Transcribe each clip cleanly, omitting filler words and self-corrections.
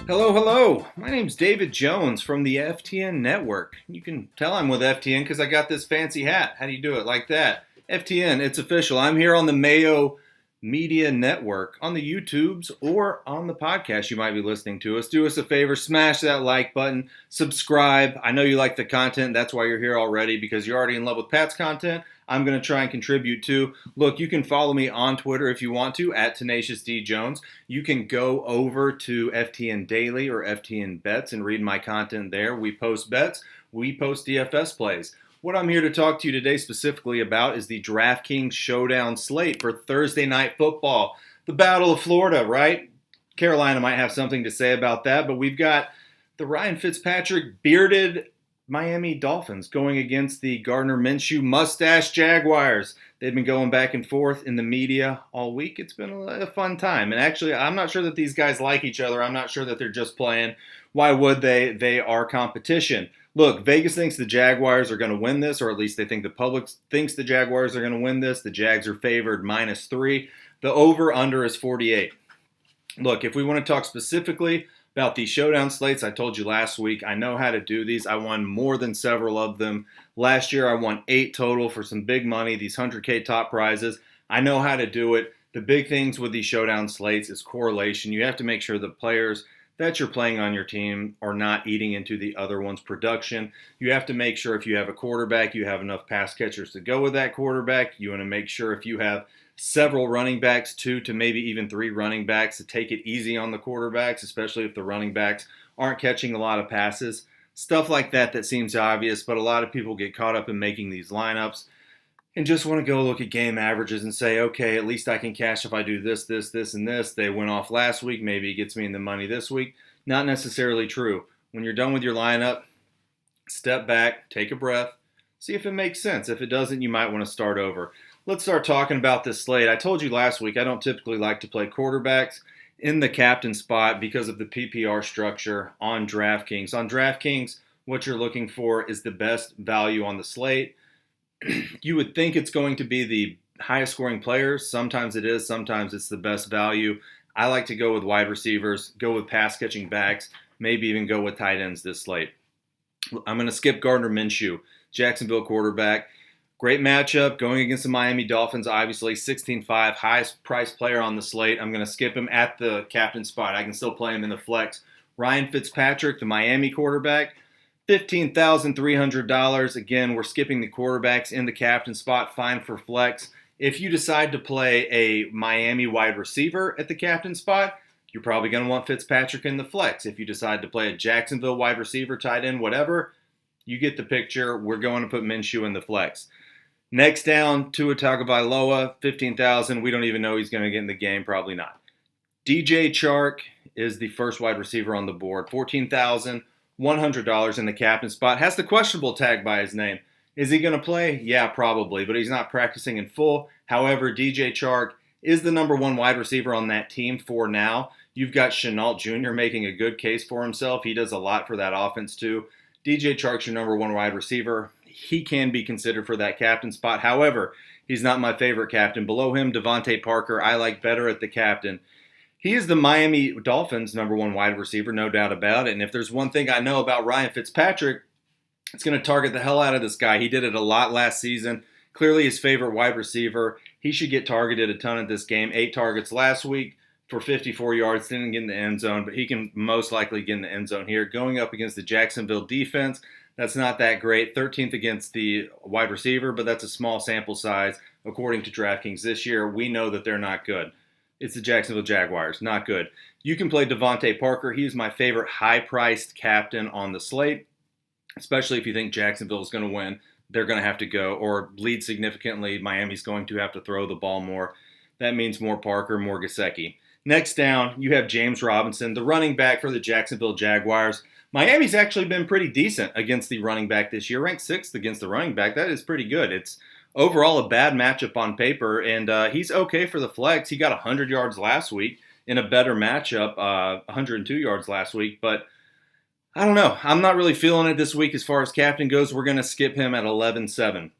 Hello, hello. My name's David Jones from the FTN Network. You can tell I'm with FTN because I got this fancy hat. How do you do it? Like that. FTN, it's official. I'm here on the Mayo Media Network, on the YouTubes, or on the podcast you might be listening to us. Do us a favor, smash that like button, subscribe. I know you like the content. That's why you're here already, because you're already in love with Pat's content. I'm going to try and contribute too. Look, you can follow me on Twitter if you want to, at TenaciousDJones. You can go over to FTN Daily or FTN Bets and read my content there. We post bets. We post DFS plays. What I'm here to talk to you today specifically about is the DraftKings Showdown slate for Thursday Night Football. The Battle of Florida, right? Carolina might have something to say about that, but we've got the Ryan Fitzpatrick bearded Miami Dolphins going against the Gardner Minshew mustache Jaguars. They've been going back and forth in the media all week. It's been a fun time. And actually, I'm not sure that these guys like each other. I'm not sure that they're just playing. Why would they? They are competition. Look, Vegas thinks the Jaguars are going to win this, or at least they think the public thinks the Jaguars are going to win this. The Jags are favored -3. The over-under is 48. Look, if we want to talk specifically about these showdown slates, I told you last week, I know how to do these. I won more than several of them. Last year, I won 8 total for some big money, these 100K top prizes. I know how to do it. The big things with these showdown slates is correlation. You have to make sure the players that you're playing on your team are not eating into the other one's production. You have to make sure if you have a quarterback, you have enough pass catchers to go with that quarterback. You want to make sure if you have several running backs, 2 to maybe even 3 running backs, to take it easy on the quarterbacks, especially if the running backs aren't catching a lot of passes. Stuff like that that seems obvious, but a lot of people get caught up in making these lineups and just want to go look at game averages and say, okay, at least I can cash if I do this, this, this, and this. They went off last week. Maybe it gets me in the money this week. Not necessarily true. When you're done with your lineup, step back, take a breath, see if it makes sense. If it doesn't, you might want to start over. Let's start talking about this slate. I told you last week I don't typically like to play quarterbacks in the captain spot because of the PPR structure on DraftKings. On DraftKings, what you're looking for is the best value on the slate. You would think it's going to be the highest scoring players. Sometimes it is. Sometimes it's the best value. I like to go with wide receivers, go with pass catching backs, maybe even go with tight ends this slate. I'm going to skip Gardner Minshew, Jacksonville quarterback. Great matchup going against the Miami Dolphins, obviously 16-5, highest priced player on the slate. I'm going to skip him at the captain spot. I can still play him in the flex. Ryan Fitzpatrick, the Miami quarterback, $15,300. Again, we're skipping the quarterbacks in the captain spot, fine for flex. If you decide to play a Miami wide receiver at the captain spot, you're probably going to want Fitzpatrick in the flex. If you decide to play a Jacksonville wide receiver, tight end, whatever, you get the picture. We're going to put Minshew in the flex. Next down, Tua Tagovailoa, $15,000. We don't even know he's going to get in the game. Probably not. DJ Chark is the first wide receiver on the board. $14,100 in the captain spot. Has the questionable tag by his name. Is he going to play? Yeah, probably, but he's not practicing in full. However, DJ Chark is the number 1 wide receiver on that team for now. You've got Shenault Jr. making a good case for himself. He does a lot for that offense too. DJ Chark's your number 1 wide receiver. He can be considered for that captain spot. However, he's not my favorite captain. Below him, Devontae Parker, I like better at the captain. He is the Miami Dolphins' number 1 wide receiver, no doubt about it. And if there's one thing I know about Ryan Fitzpatrick, it's going to target the hell out of this guy. He did it a lot last season. Clearly his favorite wide receiver. He should get targeted a ton at this game. 8 targets last week for 54 yards. Didn't get in the end zone, but he can most likely get in the end zone here. Going up against the Jacksonville defense, that's not that great. 13th against the wide receiver, but that's a small sample size. According to DraftKings this year, we know that they're not good. It's the Jacksonville Jaguars, not good. You can play Devontae Parker. He's my favorite high-priced captain on the slate, especially if you think Jacksonville is going to win. They're going to have to go or lead significantly. Miami's going to have to throw the ball more. That means more Parker, more Gesicki. Next down, you have James Robinson, the running back for the Jacksonville Jaguars. Miami's actually been pretty decent against the running back this year, ranked 6th against the running back. That is pretty good. It's overall a bad matchup on paper, and he's okay for the flex. He got 100 yards last week in a better matchup, 102 yards last week, but I don't know. I'm not really feeling it this week as far as captain goes. We're going to skip him at 11-7.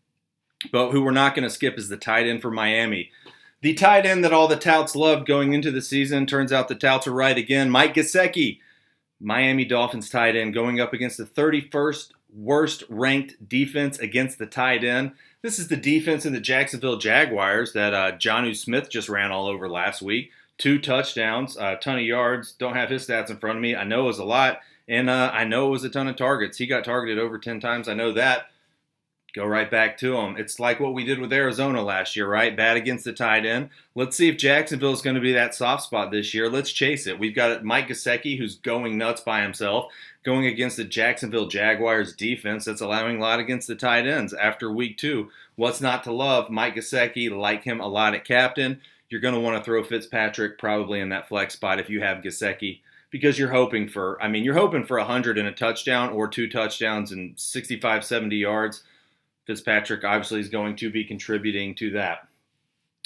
But who we're not going to skip is the tight end for Miami. The tight end that all the touts loved going into the season. Turns out the touts are right again. Mike Gesicki. Miami Dolphins tight end going up against the 31st worst ranked defense against the tight end. This is the defense in the Jacksonville Jaguars that Jonnu Smith just ran all over last week. 2 touchdowns, a ton of yards. Don't have his stats in front of me. I know it was a lot, and I know it was a ton of targets. He got targeted over 10 times. I know that. Go right back to him. It's like what we did with Arizona last year, right? Bad against the tight end. Let's see if Jacksonville is going to be that soft spot this year. Let's chase it. We've got Mike Gesicki, who's going nuts by himself, going against the Jacksonville Jaguars defense that's allowing a lot against the tight ends after week 2. What's not to love? Mike Gesicki, like him a lot at captain. You're going to want to throw Fitzpatrick probably in that flex spot if you have Gesicki, because you're hoping for 100 and a touchdown or 2 touchdowns and 65, 70 yards. Fitzpatrick obviously is going to be contributing to that.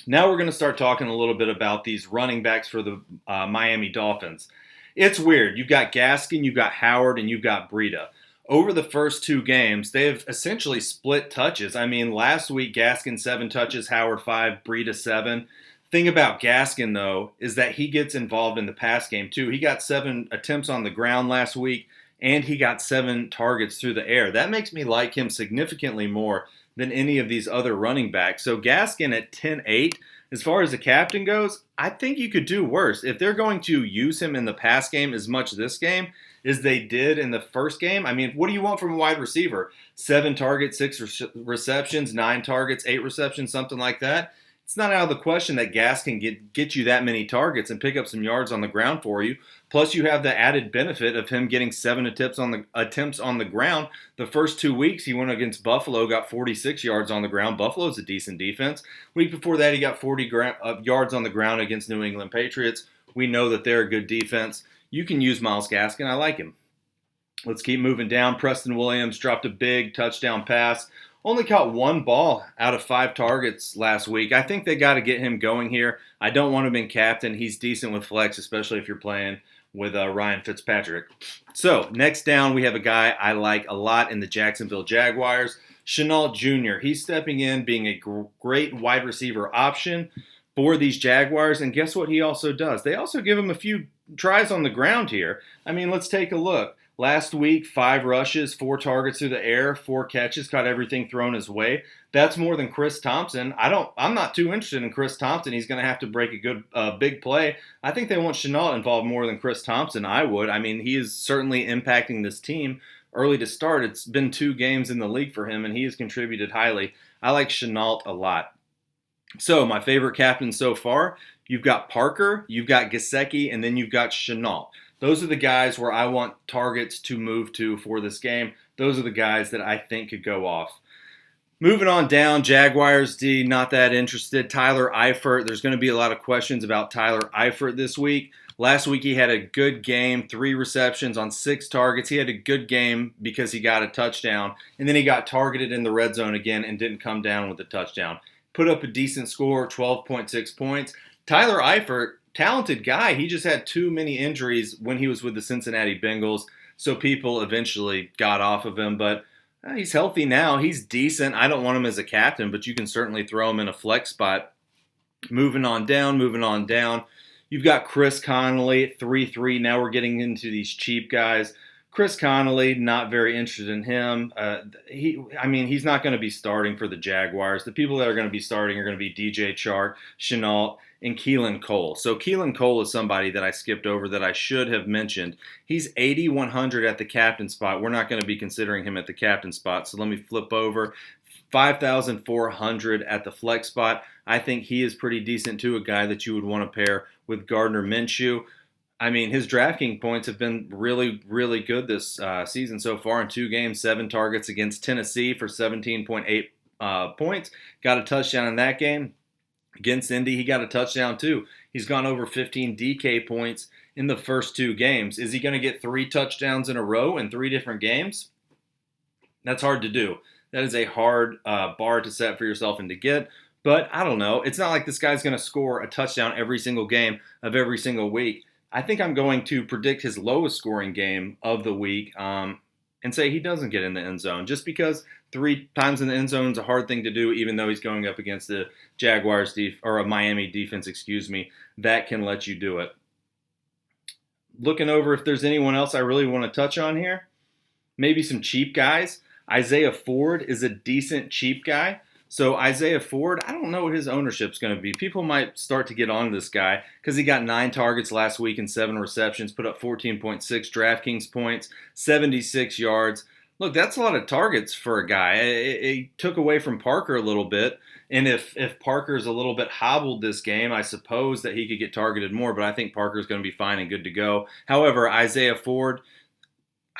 Now we're going to start talking a little bit about these running backs for the Miami Dolphins. It's weird. You've got Gaskin, you've got Howard, and you've got Breida. Over the first 2 games, they've essentially split touches. I mean, last week, Gaskin 7 touches, Howard 5, Breida 7. Thing about Gaskin, though, is that he gets involved in the pass game, too. He got 7 attempts on the ground last week, and he got 7 targets through the air. That makes me like him significantly more than any of these other running backs. So Gaskin at 10-8, as far as the captain goes, I think you could do worse. If they're going to use him in the pass game as much this game as they did in the first game, I mean, what do you want from a wide receiver? 7 targets, 6 receptions, 9 targets, 8 receptions, something like that. It's not out of the question that Gaskin get you that many targets and pick up some yards on the ground for you. Plus, you have the added benefit of him getting 7 attempts on the ground. The first 2 weeks, he went against Buffalo, got 46 yards on the ground. Buffalo's a decent defense. Week before that, he got 40 yards on the ground against New England Patriots. We know that they're a good defense. You can use Myles Gaskin. I like him. Let's keep moving down. Preston Williams dropped a big touchdown pass. Only caught 1 ball out of 5 targets last week. I think they got to get him going here. I don't want him in captain. He's decent with flex, especially if you're playing with Ryan Fitzpatrick. So next down, we have a guy I like a lot in the Jacksonville Jaguars, Shenault Jr. He's stepping in, being a great wide receiver option for these Jaguars. And guess what he also does? They also give him a few tries on the ground here. I mean, let's take a look. Last week, 5 rushes, 4 targets through the air, 4 catches, caught everything thrown his way. That's more than Chris Thompson. I'm not too interested in Chris Thompson. He's going to have to break a good big play. I think they want Shenault involved more than Chris Thompson. I would. I mean, he is certainly impacting this team early to start. It's been 2 games in the league for him, and he has contributed highly. I like Shenault a lot. So my favorite captain so far, you've got Parker, you've got Gesicki, and then you've got Shenault. Those are the guys where I want targets to move to for this game. Those are the guys that I think could go off. Moving on down, Jaguars D, not that interested. Tyler Eifert, there's going to be a lot of questions about Tyler Eifert this week. Last week he had a good game, 3 receptions on 6 targets. He had a good game because he got a touchdown, and then he got targeted in the red zone again and didn't come down with a touchdown. Put up a decent score, 12.6 points. Tyler Eifert, talented guy. He just had too many injuries when he was with the Cincinnati Bengals, so people eventually got off of him. But he's healthy now. He's decent. I don't want him as a captain, but you can certainly throw him in a flex spot. Moving on down. You've got Chris Connolly at 3-3. Now we're getting into these cheap guys. Chris Connolly, not very interested in him. He's not going to be starting for the Jaguars. The people that are going to be starting are going to be DJ Chark, Shenault, and Keelan Cole. So Keelan Cole is somebody that I skipped over that I should have mentioned. He's 8,100 at the captain spot. We're not going to be considering him at the captain spot. So let me flip over. 5,400 at the flex spot. I think he is pretty decent too, a guy that you would want to pair with Gardner Minshew. I mean, his DraftKings points have been really, really good this season so far in 2 games, 7 targets against Tennessee for 17.8 points. Got a touchdown in that game. Against Indy, he got a touchdown too. He's gone over 15 DK points in the first 2 games. Is he going to get 3 touchdowns in a row in 3 different games? That's hard to do. That is a hard bar to set for yourself and to get. But I don't know. It's not like this guy's going to score a touchdown every single game of every single week. I think I'm going to predict his lowest scoring game of the week and say he doesn't get in the end zone. Just because 3 times in the end zone is a hard thing to do, even though he's going up against the Jaguars or a Miami defense, that can let you do it. looking over if there's anyone else I really want to touch on here. Maybe some cheap guys. Isaiah Ford is a decent cheap guy. So Isaiah Ford, I don't know what his ownership's going to be. People might start to get on this guy because he got 9 targets last week and 7 receptions, put up 14.6 DraftKings points, 76 yards. Look, that's a lot of targets for a guy. It took away from Parker a little bit. And if Parker's a little bit hobbled this game, I suppose that he could get targeted more, but I think Parker's going to be fine and good to go. However, Isaiah Ford,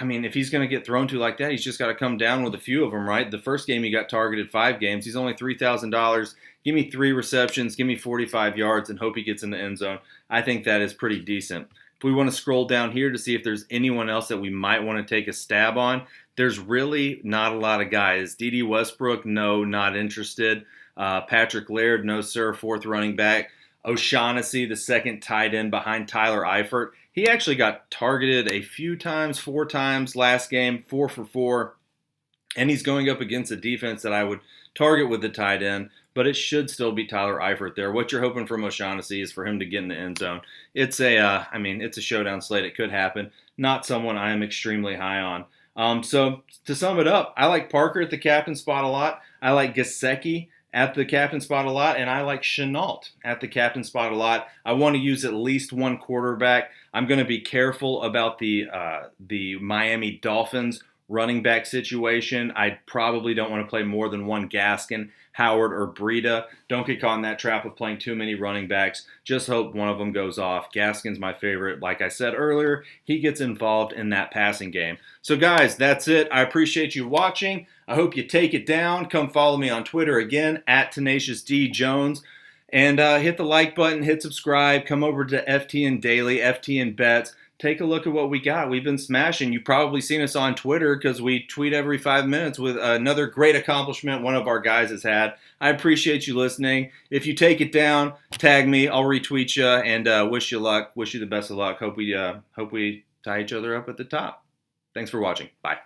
I mean, if he's going to get thrown to like that, he's just got to come down with a few of them, right? The first game he got targeted 5 games. He's only $3,000. Give me 3 receptions, give me 45 yards, and hope he gets in the end zone. I think that is pretty decent. If we want to scroll down here to see if there's anyone else that we might want to take a stab on, there's really not a lot of guys. D.D. Westbrook, no, not interested. Patrick Laird, no, sir, 4th running back. O'Shaughnessy, the 2nd tight end behind Tyler Eifert. He actually got targeted a few times, 4 times last game, 4 for 4. And he's going up against a defense that I would target with the tight end, but it should still be Tyler Eifert there. What you're hoping from O'Shaughnessy is for him to get in the end zone. It's it's a showdown slate. It could happen. Not someone I am extremely high on. So to sum it up, I like Parker at the captain spot a lot. I like Gesicki at the captain spot a lot, and I like Chenault at the captain spot a lot. I want to use at least one quarterback. I'm going to be careful about the Miami Dolphins running back situation. I probably don't want to play more than one Gaskin, Howard, or Breida. Don't get caught in that trap of playing too many running backs. Just hope one of them goes off. Gaskin's my favorite. Like I said earlier, he gets involved in that passing game. So guys, that's it. I appreciate you watching. I hope you take it down. Come follow me on Twitter again, at TenaciousDJones. And hit the like button, hit subscribe. Come over to FTN Daily, FTN Bets. Take a look at what we got. We've been smashing. You've probably seen us on Twitter because we tweet every 5 minutes with another great accomplishment one of our guys has had. I appreciate you listening. If you take it down, tag me. I'll retweet you and wish you luck. Wish you the best of luck. Hope we tie each other up at the top. Thanks for watching. Bye.